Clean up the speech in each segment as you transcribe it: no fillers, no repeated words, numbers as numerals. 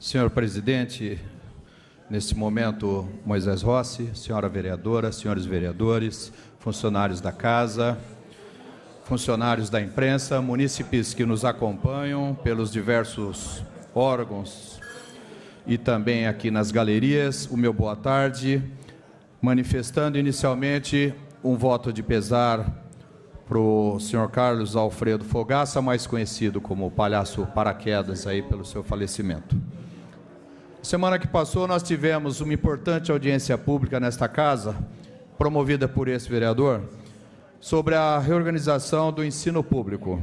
Senhor presidente, nesse momento, Moisés Rossi, senhora vereadora, senhores vereadores, funcionários da casa, funcionários da imprensa, munícipes que nos acompanham pelos diversos órgãos e também aqui nas galerias, o meu boa tarde, manifestando inicialmente um voto de pesar para o senhor Carlos Alfredo Fogaça, mais conhecido como Palhaço Paraquedas, aí pelo seu falecimento. Semana que passou, nós tivemos uma importante audiência pública nesta casa, promovida por esse vereador, sobre a reorganização do ensino público.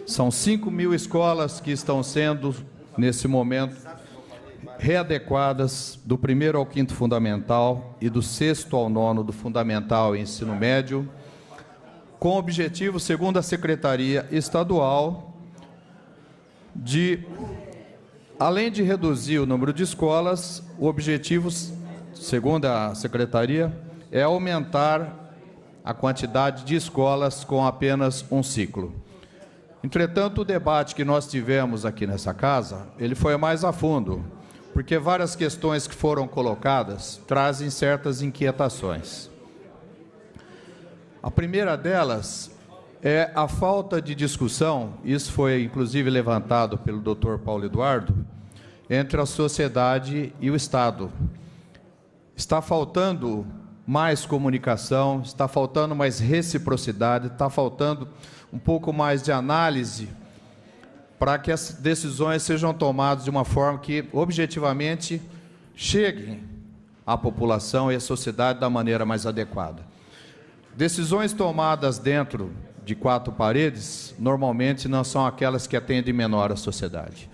São 5.000 escolas que estão sendo, nesse momento, readequadas do 1º ao 5º fundamental e do 6º ao 9º do fundamental e ensino médio, com o objetivo, segundo a Secretaria Estadual, de, além de reduzir o número de escolas, o objetivo, segundo a Secretaria, é aumentar a quantidade de escolas com apenas um ciclo. Entretanto, o debate que nós tivemos aqui nessa casa, ele foi mais a fundo, porque várias questões que foram colocadas trazem certas inquietações. A primeira delas é a falta de discussão, isso foi inclusive levantado pelo Dr. Paulo Eduardo, entre a sociedade e o Estado. Está faltando mais comunicação, está faltando mais reciprocidade, está faltando um pouco mais de análise para que as decisões sejam tomadas de uma forma que objetivamente cheguem à população e à sociedade da maneira mais adequada. Decisões tomadas dentro de 4 paredes, normalmente não são aquelas que atendem menor à sociedade.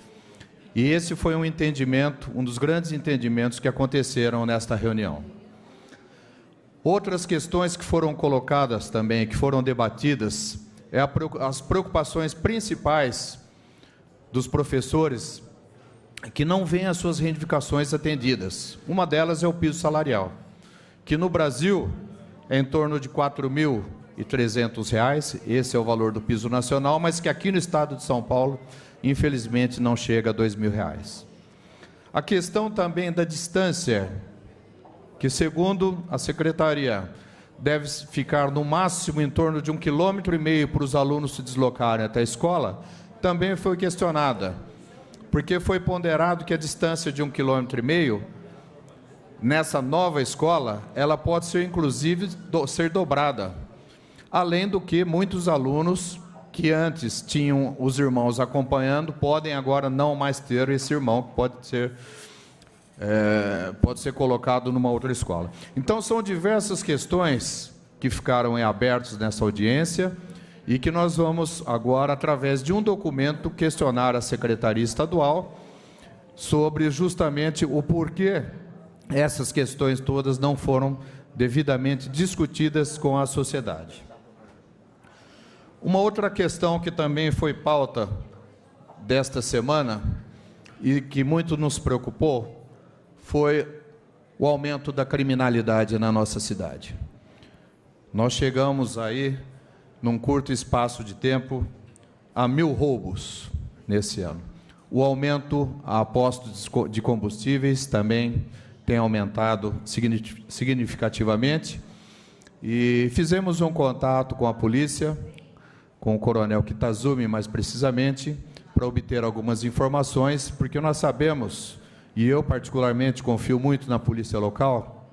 E esse foi um entendimento, um dos grandes entendimentos que aconteceram nesta reunião. Outras questões que foram colocadas também, que foram debatidas, as preocupações principais dos professores que não veem as suas reivindicações atendidas. Uma delas é o piso salarial, que no Brasil é em torno de R$ 4.300, esse é o valor do piso nacional, mas que aqui no estado de São Paulo, infelizmente, não chega a R$ 2.000. A questão também da distância, que segundo a Secretaria, deve ficar no máximo em torno de 1,5 km para os alunos se deslocarem até a escola, também foi questionada, porque foi ponderado que a distância de 1,5 km, nessa nova escola, ela pode ser, inclusive, ser dobrada. Além do que muitos alunos que antes tinham os irmãos acompanhando, podem agora não mais ter esse irmão, que pode ser colocado numa outra escola. Então, são diversas questões que ficaram em abertos nessa audiência e que nós vamos agora, através de um documento, questionar a Secretaria Estadual sobre justamente o porquê essas questões todas não foram devidamente discutidas com a sociedade. Uma outra questão que também foi pauta desta semana e que muito nos preocupou foi o aumento da criminalidade na nossa cidade. Nós chegamos aí, num curto espaço de tempo, a 1.000 roubos nesse ano. O aumento a postos de combustíveis também tem aumentado significativamente e fizemos um contato com a polícia, com o coronel Kitazumi, mais precisamente, para obter algumas informações, porque nós sabemos, e eu particularmente confio muito na polícia local,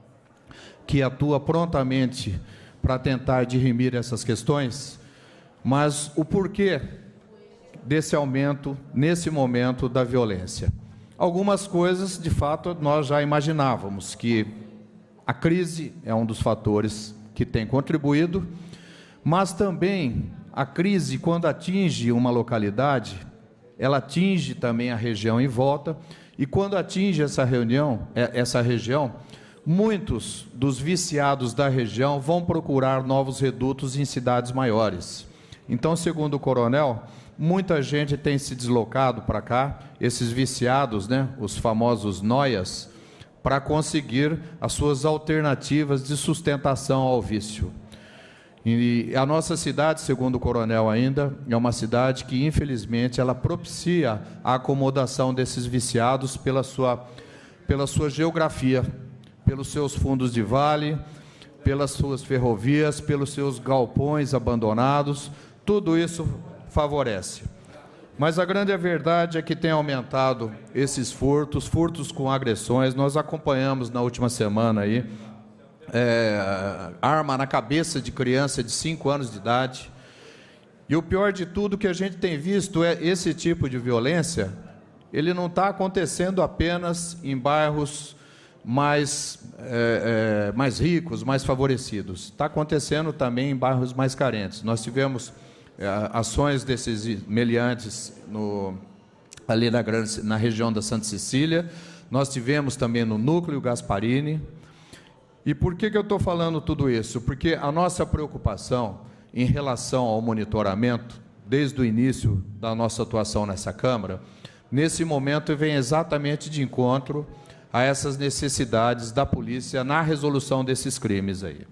que atua prontamente para tentar dirimir essas questões, mas o porquê desse aumento, nesse momento da violência? Algumas coisas, de fato, nós já imaginávamos, que a crise é um dos fatores que tem contribuído, mas também a crise, quando atinge uma localidade, ela atinge também a região em volta, e quando atinge essa região, muitos dos viciados da região vão procurar novos redutos em cidades maiores. Então, segundo o coronel, muita gente tem se deslocado para cá, esses viciados, né, os famosos noias, para conseguir as suas alternativas de sustentação ao vício. E a nossa cidade, segundo o coronel ainda, é uma cidade que, infelizmente, ela propicia a acomodação desses viciados pela sua geografia, pelos seus fundos de vale, pelas suas ferrovias, pelos seus galpões abandonados, tudo isso favorece. Mas a grande verdade é que tem aumentado esses furtos com agressões. Nós acompanhamos na última semana aí, arma na cabeça de criança de 5 anos de idade. E o pior de tudo que a gente tem visto é esse tipo de violência, ele não está acontecendo apenas em bairros mais ricos, mais favorecidos. Está acontecendo também em bairros mais carentes. Nós tivemos ações desses meliantes ali na região da Santa Cecília. Nós tivemos também no Núcleo Gasparini. E por que eu estou falando tudo isso? Porque a nossa preocupação em relação ao monitoramento, desde o início da nossa atuação nessa Câmara, nesse momento vem exatamente de encontro a essas necessidades da polícia na resolução desses crimes aí.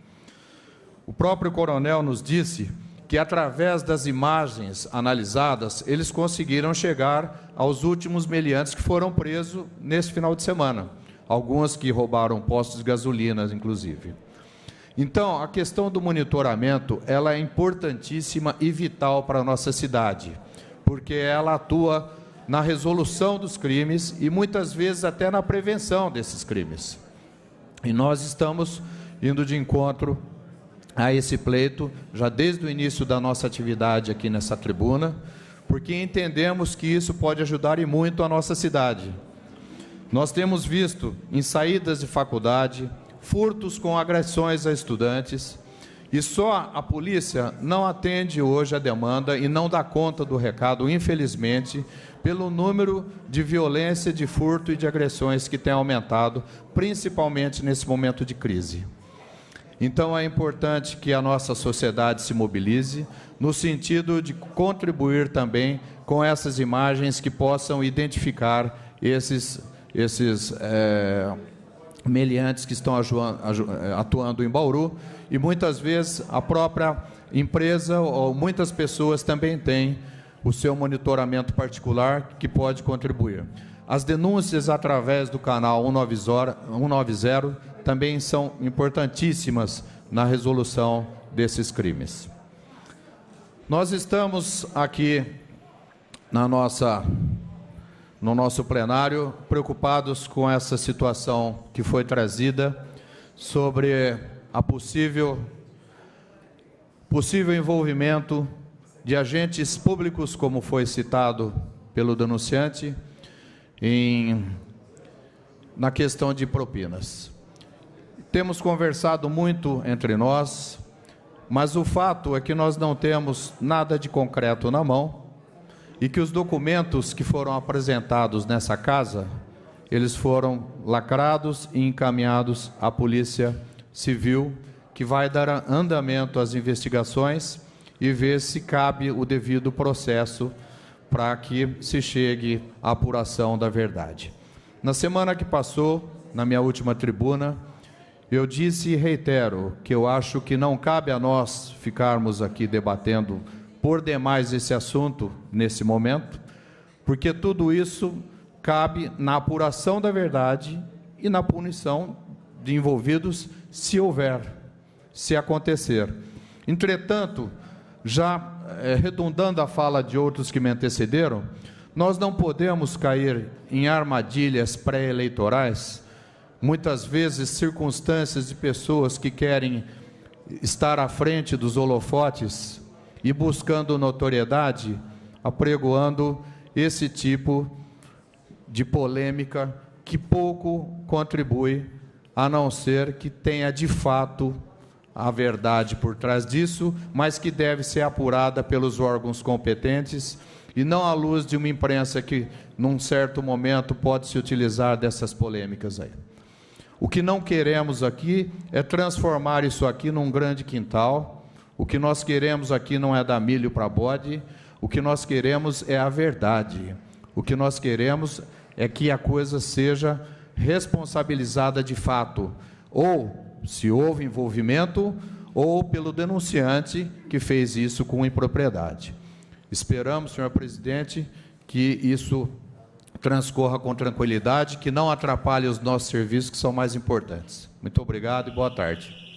O próprio coronel nos disse que, através das imagens analisadas, eles conseguiram chegar aos últimos meliantes que foram presos nesse final de semana. Alguns que roubaram postos de gasolina, inclusive. Então, a questão do monitoramento, ela é importantíssima e vital para a nossa cidade, porque ela atua na resolução dos crimes e, muitas vezes, até na prevenção desses crimes. E nós estamos indo de encontro a esse pleito, já desde o início da nossa atividade aqui nessa tribuna, porque entendemos que isso pode ajudar e muito a nossa cidade. Nós temos visto em saídas de faculdade, furtos com agressões a estudantes, e só a polícia não atende hoje a demanda e não dá conta do recado, infelizmente, pelo número de violência, de furto e de agressões que tem aumentado, principalmente nesse momento de crise. Então, é importante que a nossa sociedade se mobilize no sentido de contribuir também com essas imagens que possam identificar esses meliantes que estão atuando em Bauru, e muitas vezes a própria empresa ou muitas pessoas também têm o seu monitoramento particular que pode contribuir. As denúncias através do canal 190 também são importantíssimas na resolução desses crimes. Nós estamos aqui no nosso plenário preocupados com essa situação que foi trazida sobre a possível envolvimento de agentes públicos, como foi citado pelo denunciante, na questão de propinas. Temos conversado muito entre nós, mas o fato é que nós não temos nada de concreto na mão e que os documentos que foram apresentados nessa casa, eles foram lacrados e encaminhados à Polícia Civil, que vai dar andamento às investigações e ver se cabe o devido processo para que se chegue à apuração da verdade. Na semana que passou, na minha última tribuna, eu disse e reitero que eu acho que não cabe a nós ficarmos aqui debatendo por demais esse assunto nesse momento, porque tudo isso cabe na apuração da verdade e na punição de envolvidos, se houver, se acontecer. Entretanto, já redundando a fala de outros que me antecederam, nós não podemos cair em armadilhas pré-eleitorais, muitas vezes circunstâncias de pessoas que querem estar à frente dos holofotes e buscando notoriedade, apregoando esse tipo de polêmica que pouco contribui, a não ser que tenha de fato a verdade por trás disso, mas que deve ser apurada pelos órgãos competentes e não à luz de uma imprensa que, num certo momento, pode se utilizar dessas polêmicas aí. O que não queremos aqui é transformar isso aqui num grande quintal. O que nós queremos aqui não é dar milho para bode, o que nós queremos é a verdade. O que nós queremos é que a coisa seja responsabilizada de fato, ou se houve envolvimento, ou pelo denunciante que fez isso com impropriedade. Esperamos, senhor presidente, que isso transcorra com tranquilidade, que não atrapalhe os nossos serviços, que são mais importantes. Muito obrigado e boa tarde.